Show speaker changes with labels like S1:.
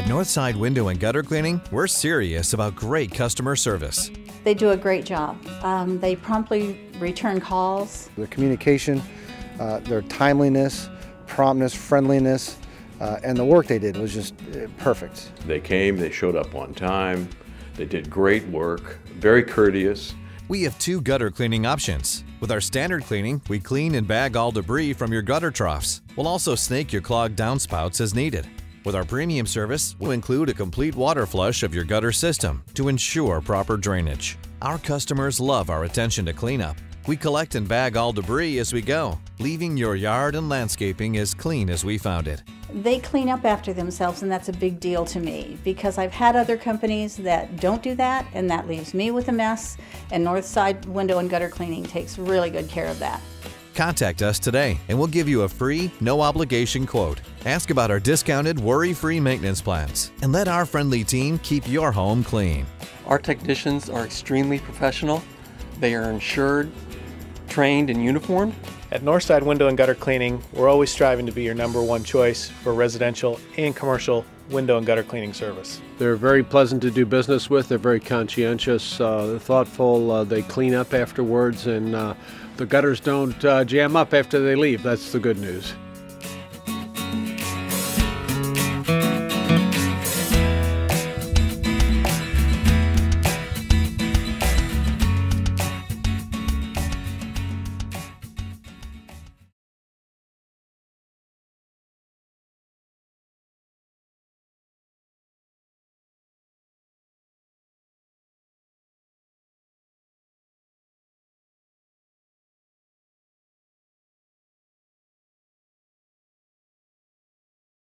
S1: At Northside Window and Gutter Cleaning, we're serious about great customer service.
S2: They do a great job. They promptly return calls.
S3: Their communication, their timeliness, promptness, friendliness, and the work they did was just perfect.
S4: They came, they showed up on time, they did great work, very courteous.
S1: We have 2 gutter cleaning options. With our standard cleaning, we clean and bag all debris from your gutter troughs. We'll also snake your clogged downspouts as needed. With our premium service, we'll include a complete water flush of your gutter system to ensure proper drainage. Our customers love our attention to cleanup. We collect and bag all debris as we go, leaving your yard and landscaping as clean as we found it.
S2: They clean up after themselves, and that's a big deal to me because I've had other companies that don't do that, and that leaves me with a mess, and Northside Window and Gutter Cleaning takes really good care of that.
S1: Contact us today and we'll give you a free, no-obligation quote. Ask about our discounted, worry-free maintenance plans and let our friendly team keep your home clean.
S5: Our technicians are extremely professional. They are insured, trained, and uniformed.
S6: At Northside Window and Gutter Cleaning, we're always striving to be your #1 choice for residential and commercial window and gutter cleaning service.
S7: They're very pleasant to do business with. They're very conscientious, thoughtful. They clean up afterwards, and the gutters don't jam up after they leave. That's the good news.